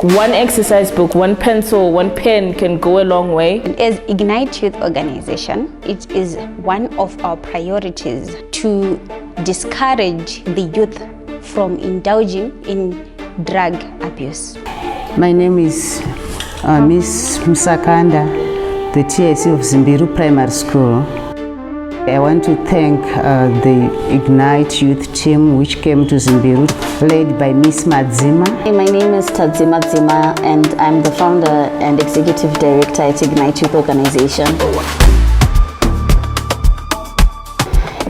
One exercise book, one pencil, one pen can go a long way. As Ignite Youth Organization, it is one of our priorities to discourage the youth from indulging in drug abuse. My name is Miss Msakanda, the TIC of Zimbiru Primary School. I want to thank the Ignite Youth team which came to Zimbiru, led by Miss Madzima. My name is Tadzi Madzima and I'm the founder and executive director at Ignite Youth Organization.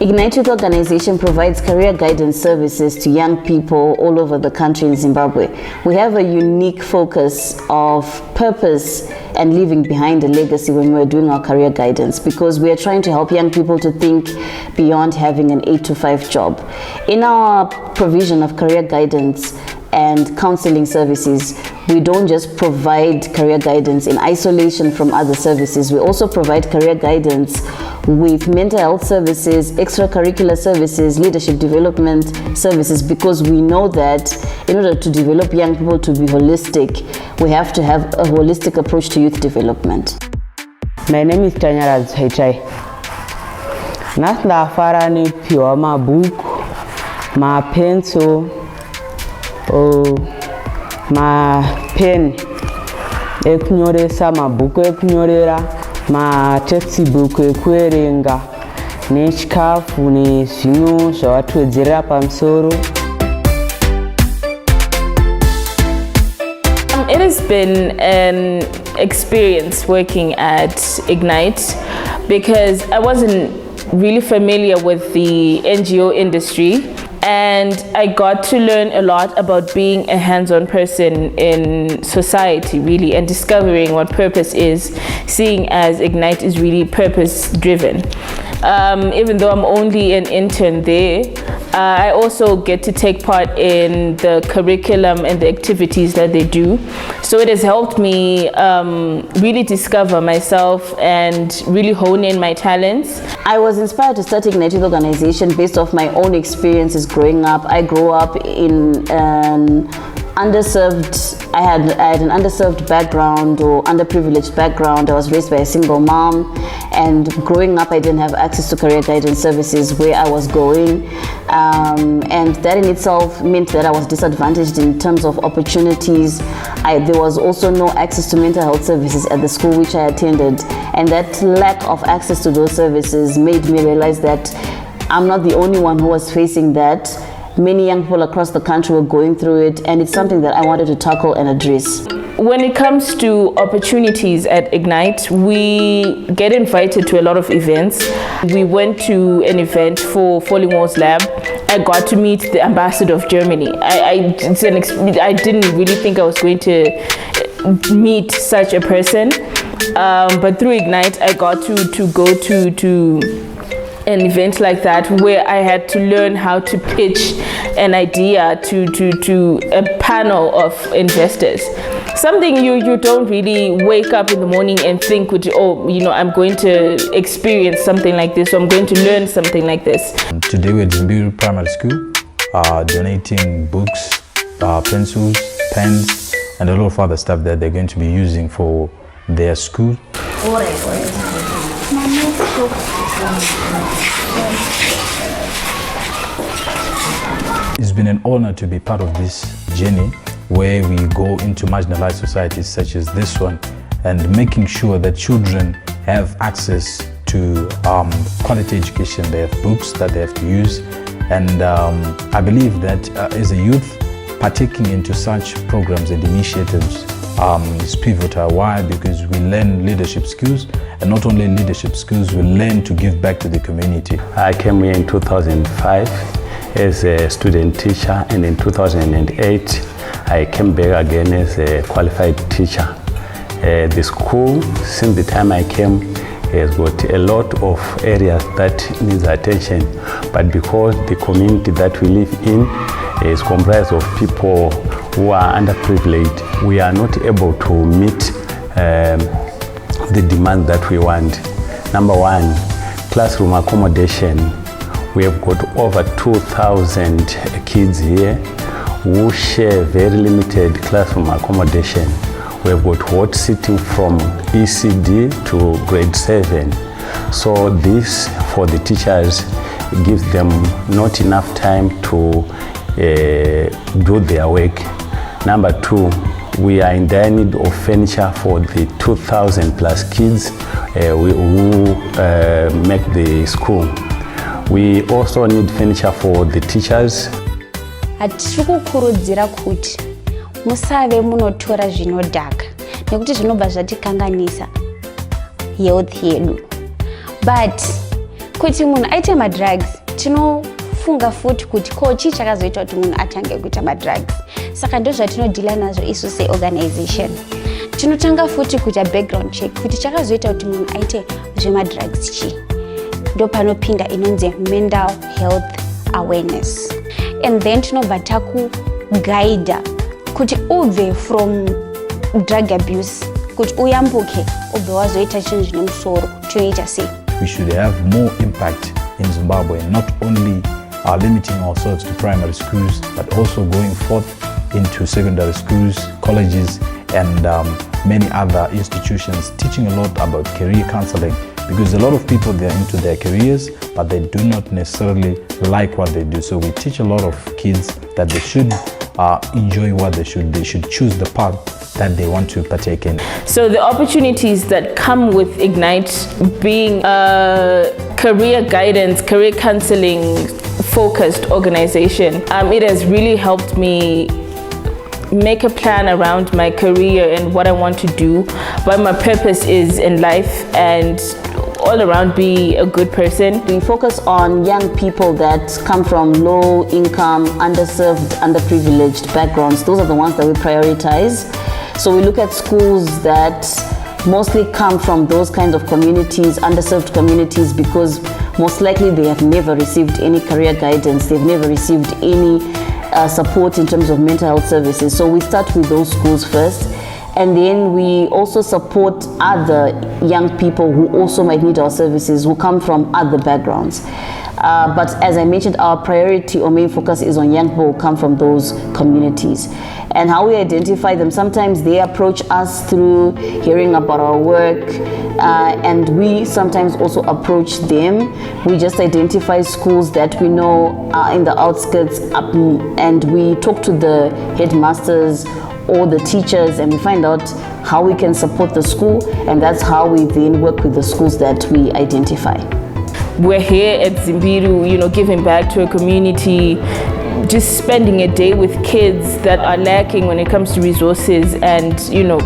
Ignite Youth Organization provides career guidance services to young people all over the country in Zimbabwe. We have a unique focus of purpose and leaving behind a legacy when we're doing our career guidance, because we are trying to help young people to think beyond having an 8-to-5 job. In our provision of career guidance and counseling services, we don't just provide career guidance in isolation from other services. We also provide career guidance with mental health services, extracurricular services, leadership development services, because we know that in order to develop young people to be holistic, we have to have a holistic approach to youth development. My name is Tadzi Madzima. Nasindafara nepihwa mabhuku, mapencil, mapen ekunyoresa, mabhuku ekunyorera, matextbook ekuerenga, nechikafu nezvinhu zvawatowedzerera pamusoro. It has been an experience working at Ignite because I wasn't really familiar with the NGO industry, and I got to learn a lot about being a hands-on person in society, really, and discovering what purpose is, seeing as Ignite is really purpose-driven. Even though I'm only an intern there, I also get to take part in the curriculum and the activities that they do. So it has helped me really discover myself and really hone in my talents. I was inspired to start Ignite Youth Organization based off my own experiences growing up. I grew up in an underserved, I had an underserved background or underprivileged background. I was raised by a single mom, and growing up I didn't have access to career guidance services where I was going, and that in itself meant that I was disadvantaged in terms of opportunities. There was also no access to mental health services at the school which I attended, and that lack of access to those services made me realize that I'm not the only one who was facing that. Many young people across the country were going through it, and it's something that I wanted to tackle and address. When it comes to opportunities at Ignite, we get invited to a lot of events. We went to an event for Falling Walls Lab. I got to meet the ambassador of Germany. I didn't really think I was going to meet such a person, but through Ignite, I got to go to an event like that where I had to learn how to pitch an idea to a panel of investors. Something you don't really wake up in the morning and think, I'm going to experience something like this, or I'm going to learn something like this. Today we're at Zimbiru Primary School, donating books, pencils, pens, and a lot of other stuff that they're going to be using for their school. It's been an honor to be part of this journey where we go into marginalized societies such as this one, and making sure that children have access to quality education. They have books that they have to use, and I believe that as a youth, partaking into such programs and initiatives is pivotal. Why? Because we learn leadership skills, and not only leadership skills, we learn to give back to the community. I came here in 2005 as a student teacher, and in 2008 I came back again as a qualified teacher. The school, since the time I came, has got a lot of areas that needs attention, but because the community that we live in is comprised of people who are underprivileged, we are not able to meet the demand that we want. Number one, classroom accommodation. We have got over 2,000 kids here who share very limited classroom accommodation. We've got hot seating from ECD to grade 7. So this, for the teachers, gives them not enough time to do their work. Number 2, we are in dire need of furniture for the 2,000 plus kids who make the school. We also need furniture for the teachers. Hatiri kukurudzira kuti musave munotora zvinodhaka nekuti zvinobva zvatikanganisa health yedu. But kuti munhu aite madrugs, tinofunga futi kuti ko chii chakazoita kuti munhu atange kuita madrugs. Saka ndo zvatinodhila nazvo isu seorganization. Tinotanga futi kuita background check kuti chakazoita kuti munhu aite zvemadrugs chii. Ndo panopinda inonzi mental health awareness. And then tinobva takuguida kuti ubve from drug abuse kuti uyambuke ubve wazoita chinhu zvine musoro tinoita sei. We should have more impact in Zimbabwe, not only limiting ourselves to primary schools, but also going forth into secondary schools, colleges, and many other institutions, teaching a lot about career counseling, because a lot of people, they are into their careers, but they do not necessarily like what they do. So we teach a lot of kids that they should enjoy what they should choose the path that they want to partake in. So the opportunities that come with Ignite being a career guidance, career counseling focused organization, it has really helped me make a plan around my career and what I want to do, what my purpose is in life, and all around be a good person. We focus on young people that come from low income, underserved, underprivileged backgrounds. Those are the ones that we prioritize. So we look at schools that mostly come from those kinds of communities, underserved communities, because most likely they have never received any career guidance, they've never received any support in terms of mental health services. So we start with those schools first, and then we also support other young people who also might need our services, who come from other backgrounds. But as I mentioned, our priority or main focus is on young people who come from those communities. And how we identify them, sometimes they approach us through hearing about our work, and we sometimes also approach them. We just identify schools that we know are in the outskirts, and we talk to the headmasters or the teachers, and we find out how we can support the school, and that's how we then work with the schools that we identify. We're here at Zimbiru, giving back to a community, just spending a day with kids that are lacking when it comes to resources and,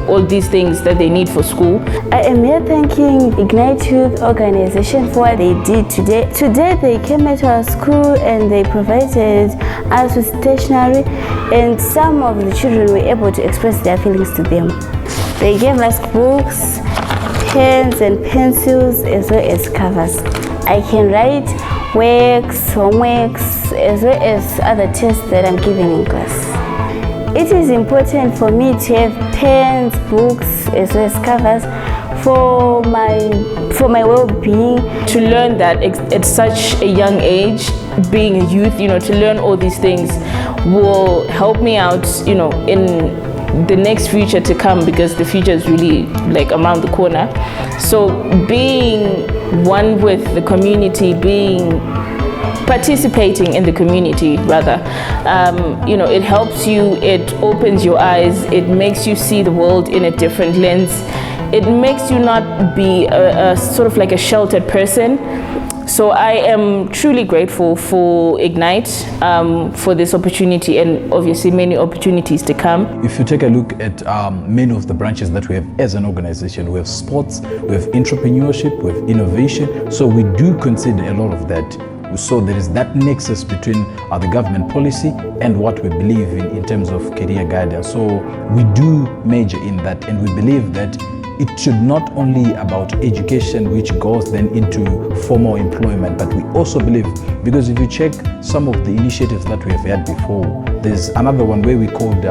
all these things that they need for school. I am here thanking Ignite Youth Organization for what they did today. Today they came to our school and they provided us with stationery, and some of the children were able to express their feelings to them. They gave us books, pens and pencils, as well as covers. I can write works, homeworks, as well as other tests that I'm giving in class. It is important for me to have pens, books, as well as covers for my well-being. To learn that at such a young age, being a youth, to learn all these things will help me out, in the next future to come, because the future is really around the corner. So being one with the community, participating in the community rather, it helps you, it opens your eyes, it makes you see the world in a different lens. It makes you not be a sort of a sheltered person. So I am truly grateful for Ignite, for this opportunity, and obviously many opportunities to come. If you take a look at many of the branches that we have as an organization, we have sports, we have entrepreneurship, we have innovation. So we do consider a lot of that. So there is that nexus between the government policy and what we believe in terms of career guidance. So we do major in that, and we believe that it should not only about education, which goes then into formal employment, but we also believe, because if you check some of the initiatives that we have had before, there's another one where we called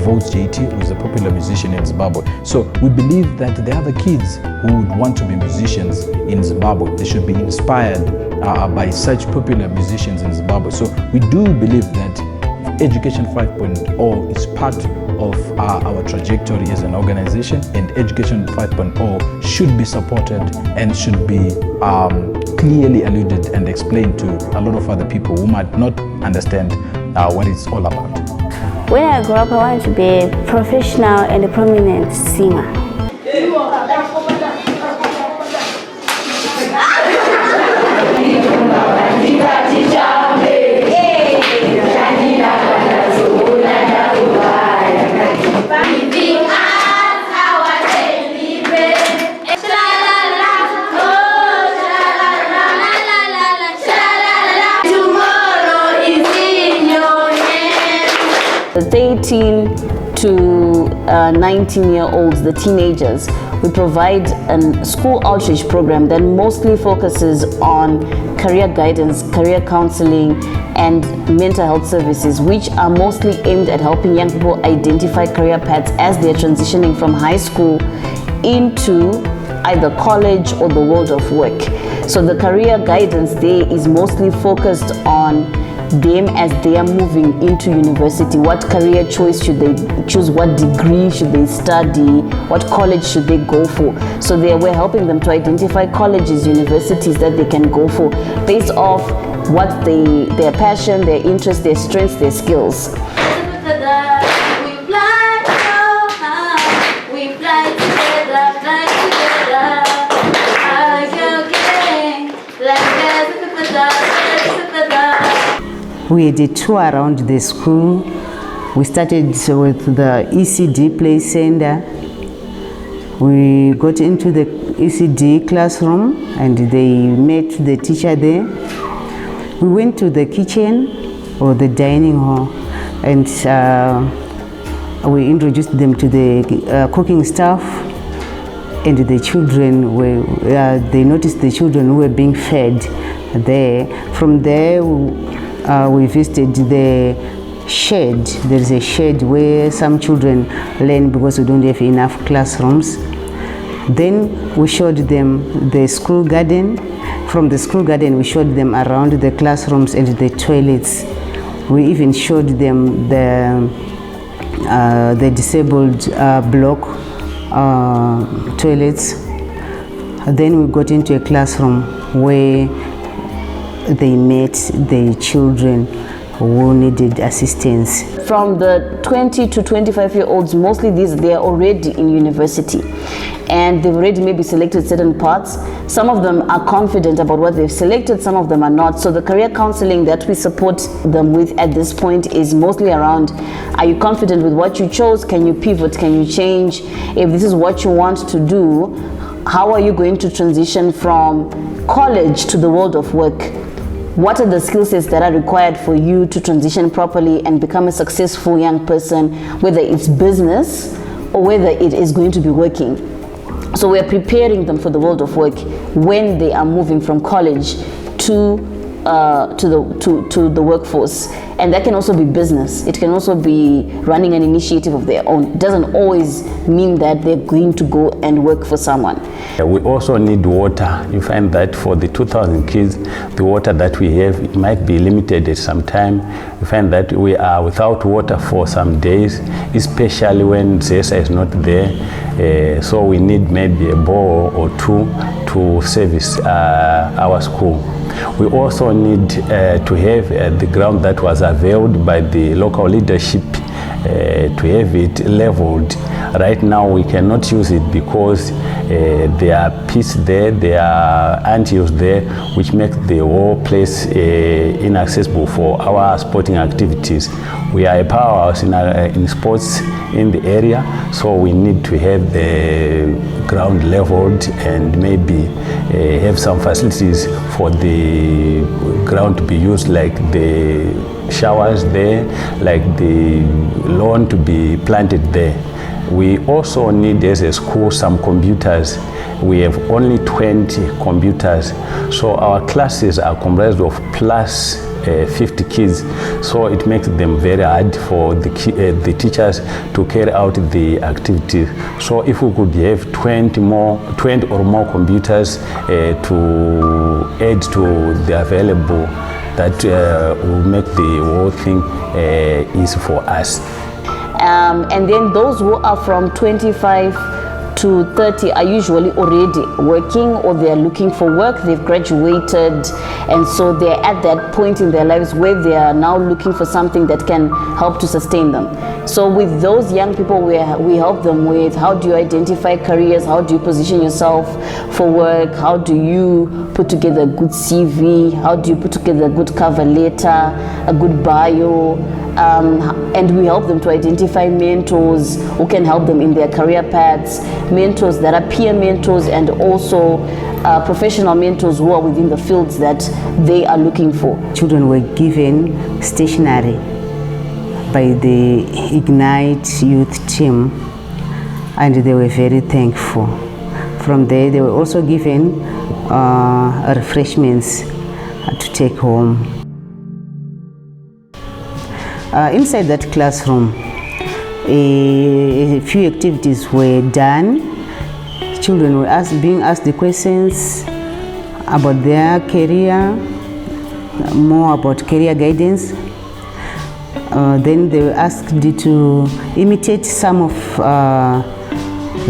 Votes JT, who is a popular musician in Zimbabwe. So we believe that there are the kids who would want to be musicians in Zimbabwe. They should be inspired by such popular musicians in Zimbabwe. So we do believe that Education 5.0 is part of our trajectory as an organization, and Education 5.0 should be supported and should be clearly alluded and explained to a lot of other people who might not understand what it's all about. When I grow up, I want to be a professional and a prominent singer. The 18 to 19-year-olds, the teenagers, we provide a school outreach program that mostly focuses on career guidance, career counseling, and mental health services, which are mostly aimed at helping young people identify career paths as they're transitioning from high school into either college or the world of work. So the career guidance there is mostly focused on them as they are moving into university. What career choice should they choose? What degree should they study? What college should they go for? So we're helping them to identify colleges, universities that they can go for based off what their passion, their interest, their strengths, their skills. We had a tour around the school. We started with the ECD play center. We got into the ECD classroom and they met the teacher there. We went to the kitchen or the dining hall and we introduced them to the cooking staff, and the children were, they noticed the children who were being fed there. From there, we visited the shed. There is a shed where some children learn because we don't have enough classrooms. Then we showed them the school garden. From the school garden, we showed them around the classrooms and the toilets. We even showed them the disabled block toilets. Then we got into a classroom where they met the children who needed assistance. From the 20 to 25-year-olds, mostly they are already in university and they've already maybe selected certain parts. Some of them are confident about what they've selected, some of them are not. So the career counseling that we support them with at this point is mostly around, are you confident with what you chose? Can you pivot? Can you change? If this is what you want to do, how are you going to transition from college to the world of work? What are the skill sets that are required for you to transition properly and become a successful young person, whether it's business or whether it is going to be working? So we're preparing them for the world of work when they are moving from college to the workforce. And that can also be business. It can also be running an initiative of their own. It doesn't always mean that they're going to go and work for someone. We also need water. You find that for the 2,000 kids, the water that we have, it might be limited at some time. We find that we are without water for some days, especially when ZESA is not there. So we need maybe a bore or two to service our school. We also need to have the ground that was availed by the local leadership to have it leveled. Right now we cannot use it because there are pits there, there are anthills there, which make the whole place inaccessible for our sporting activities. We are a powerhouse in sports in the area, so we need to have the ground leveled and maybe have some facilities for the ground to be used, like the showers there, like the lawn to be planted there. We also need, as a school, some computers. We have only 20 computers, so our classes are comprised of plus 50 kids, so it makes them very hard for the teachers to carry out the activities. So if we could have 20 or more computers to add to the available that will make the whole thing easy for us. And then those who are from 25 to 30 are usually already working, or they are looking for work. They've graduated, and so they're at that point in their lives where they are now looking for something that can help to sustain them. So with those young people, we help them with how do you identify careers, how do you position yourself for work, how do you put together a good CV, how do you put together a good cover letter, a good bio, and we help them to identify mentors who can help them in their career paths, mentors that are peer mentors, and also professional mentors who are within the fields that they are looking for. Children were given stationery by the Ignite Youth team, and they were very thankful. From there, they were also given refreshments to take home. Inside that classroom, a few activities were done. Children were being asked the questions about their career, more about career guidance. Then they were asked to imitate some of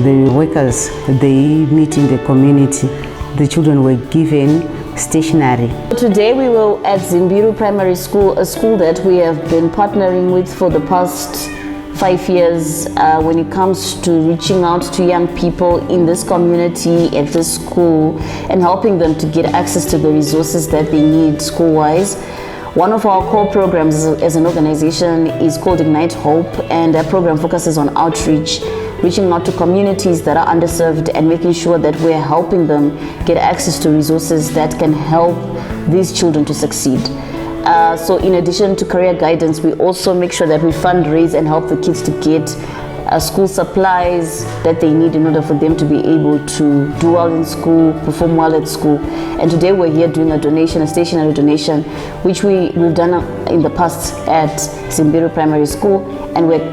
the workers they meet in the community. The children were given stationery. Today we were at Zimbiru Primary School, a school that we have been partnering with for the past 5 years when it comes to reaching out to young people in this community at this school and helping them to get access to the resources that they need school-wise. One of our core programs as an organization is called Ignite Hope, and that program focuses on outreach, reaching out to communities that are underserved and making sure that we're helping them get access to resources that can help these children to succeed. So in addition to career guidance, we also make sure that we fundraise and help the kids to get school supplies that they need in order for them to be able to do well in school, perform well at school. And today we're here doing a donation, a stationery donation, which we've done in the past at Zimbiru Primary School, and we're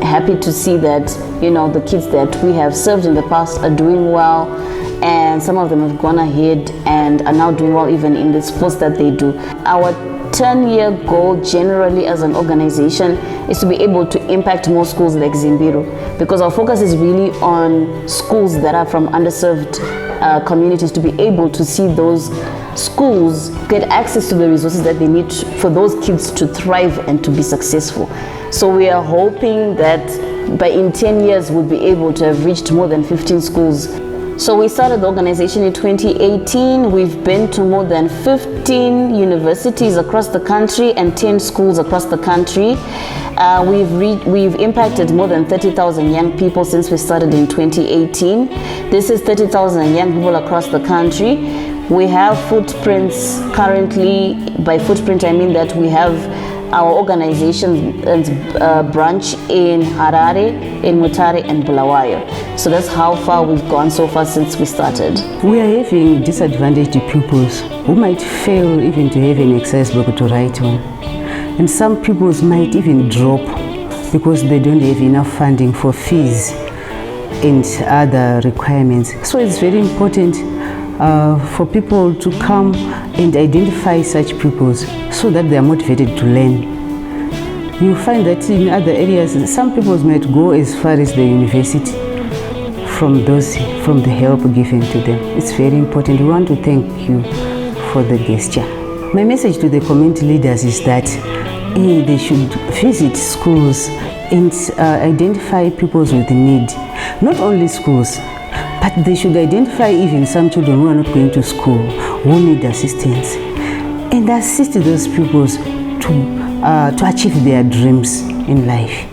happy to see that, you know, the kids that we have served in the past are doing well, and some of them have gone ahead and are now doing well even in the sports that they do. Our 10-year goal generally as an organization is to be able to impact more schools like Zimbiru, because our focus is really on schools that are from underserved communities, to be able to see those schools get access to the resources that they need for those kids to thrive and to be successful. So we are hoping that in 10 years we'll be able to have reached more than 15 schools. So we started the organization in 2018. We've been to more than 15 universities across the country and 10 schools across the country. We've impacted more than 30,000 young people since we started in 2018. This is 30,000 young people across the country. We have footprints currently. By footprint, I mean that we have our organization branch in Harare, in Mutare, and Bulawayo. So that's how far we've gone so far since we started. We are having disadvantaged pupils who might fail even to have an exercise book to write on. And some pupils might even drop because they don't have enough funding for fees and other requirements. So it's very important for people to come and identify such pupils so that they are motivated to learn. You find that in other areas, some pupils might go as far as the university from the help given to them. It's very important. We want to thank you for the gesture. My message to the community leaders is that they should visit schools and identify pupils with need. Not only schools, but they should identify even some children who are not going to school, who need assistance, and assist those pupils to achieve their dreams in life.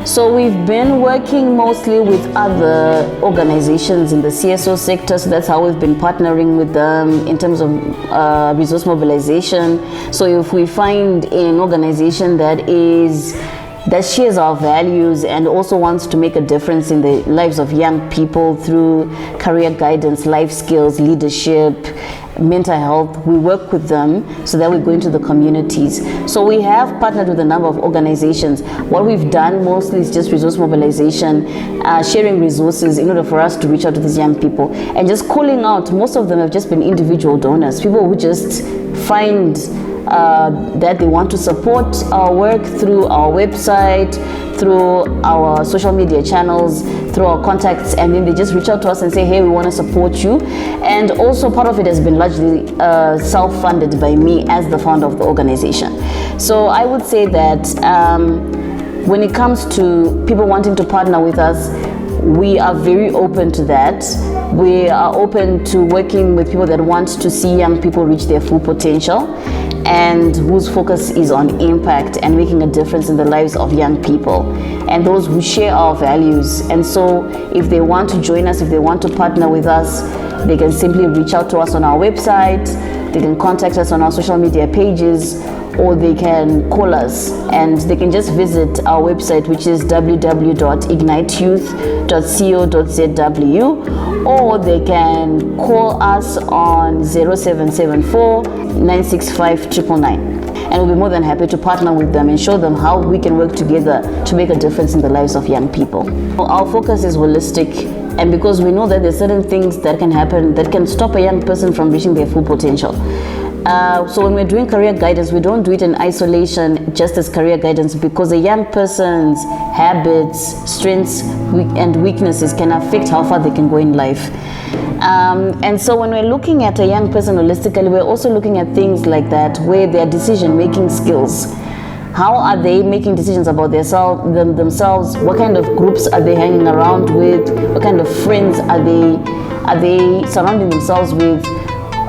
So we've been working mostly with other organizations in the CSO sector, so that's how we've been partnering with them in terms of resource mobilization. So if we find an organization that shares our values and also wants to make a difference in the lives of young people through career guidance, life skills, leadership, mental health, we work with them so that we go into the communities. So we have partnered with a number of organizations. What we've done mostly is just resource mobilization, sharing resources in order for us to reach out to these young people, and just calling out. Most of them have just been individual donors, people who just find that they want to support our work through our website, through our social media channels, through our contacts, and then they just reach out to us and say, hey, we want to support you. And also part of it has been largely self-funded by me as the founder of the organization. So I would say that when it comes to people wanting to partner with us, we are very open to that. We are open to working with people that want to see young people reach their full potential and whose focus is on impact and making a difference in the lives of young people, and those who share our values. And so if they want to join us, if they want to partner with us, they can simply reach out to us on our website, they can contact us on our social media pages, or they can call us, and they can just visit our website, which is www.igniteyouth.co.zw, or they can call us on 0774 965 999. And we'll be more than happy to partner with them and show them how we can work together to make a difference in the lives of young people. Our focus is holistic, and because we know that there's certain things that can happen that can stop a young person from reaching their full potential. So when we're doing career guidance, we don't do it in isolation just as career guidance, because a young person's habits, strengths, and weaknesses can affect how far they can go in life. And so when we're looking at a young person holistically, we're also looking at things like that, where their decision-making skills. How are they making decisions about themselves? What kind of groups are they hanging around with? What kind of friends are they surrounding themselves with?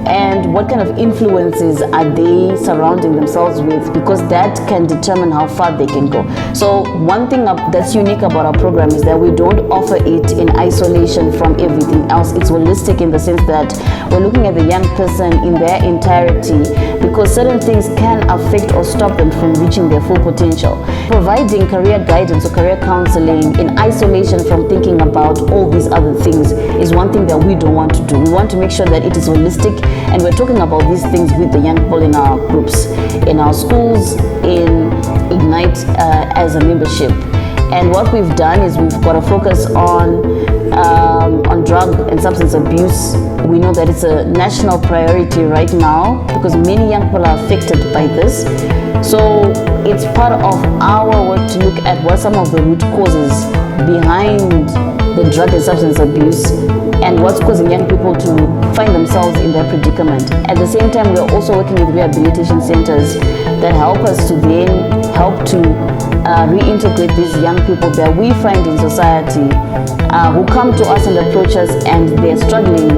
And what kind of influences are they surrounding themselves with? Because that can determine how far they can go. So one thing that's unique about our program is that we don't offer it in isolation from everything else. It's holistic in the sense that we're looking at the young person in their entirety, because certain things can affect or stop them from reaching their full potential. Providing career guidance or career counseling in isolation from thinking about all these other things is one thing that we don't want to do. We want to make sure that it is holistic, and we're talking about these things with the young people in our groups, in our schools, in Ignite as a membership. And what we've done is we've got a focus on drug and substance abuse. We know that it's a national priority right now because many young people are affected by this. So it's part of our work to look at what some of the root causes behind the drug and substance abuse and what's causing young people to find themselves in their predicament. At the same time, we're also working with rehabilitation centers that help us to then help to reintegrate these young people that we find in society who come to us and approach us and they're struggling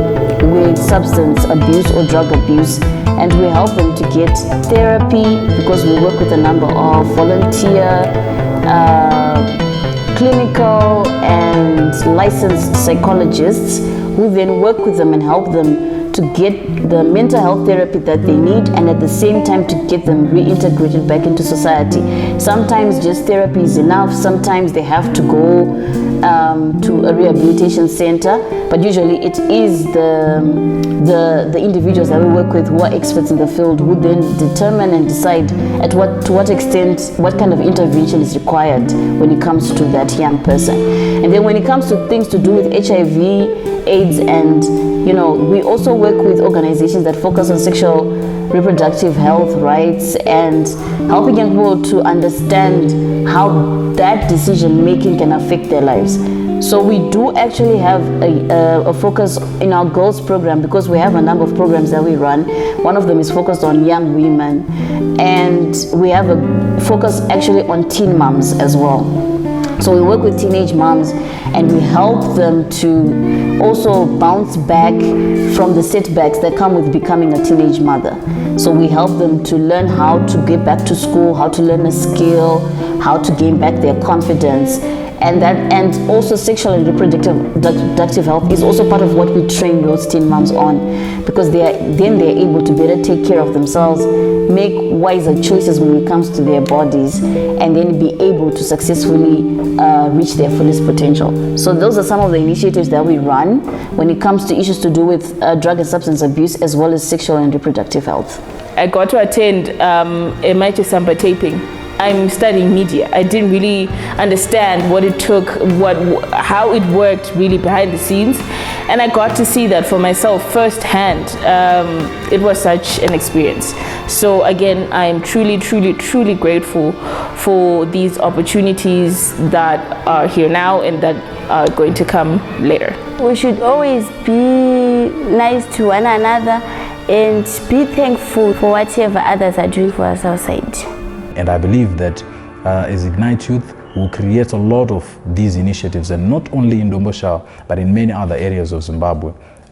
with substance abuse or drug abuse, and we help them to get therapy because we work with a number of volunteer clinical and licensed psychologists who then work with them and help them to get the mental health therapy that they need, and at the same time to get them reintegrated back into society. Sometimes just therapy is enough, sometimes they have to go to a rehabilitation center, but usually it is the individuals that we work with who are experts in the field who then determine and decide to what extent, what kind of intervention is required when it comes to that young person. And then when it comes to things to do with HIV, AIDS, and we also work with organizations that focus on sexual reproductive health rights and helping young people to understand how that decision making can affect their lives. So we do actually have a focus in our girls program, because we have a number of programs that we run. One of them is focused on young women, and we have a focus actually on teen moms as well. So we work with teenage moms and we help them to also bounce back from the setbacks that come with becoming a teenage mother. So we help them to learn how to get back to school, how to learn a skill, how to gain back their confidence. and also sexual and reproductive health is also part of what we train those teen moms on, because they're able to better take care of themselves, make wiser choices when it comes to their bodies, and then be able to successfully reach their fullest potential. So those are some of the initiatives that we run when it comes to issues to do with drug and substance abuse, as well as sexual and reproductive health. I got to attend a Echosystem taping. I'm studying media. I didn't really understand what it took, how it worked really behind the scenes, and I got to see that for myself firsthand. It was such an experience. So again, I am truly, truly, truly grateful for these opportunities that are here now and that are going to come later. We should always be nice to one another and be thankful for whatever others are doing for our society. And I believe that as Ignite Youth, we'll create a lot of these initiatives, and not only in Domboshava, but in many other areas of Zimbabwe.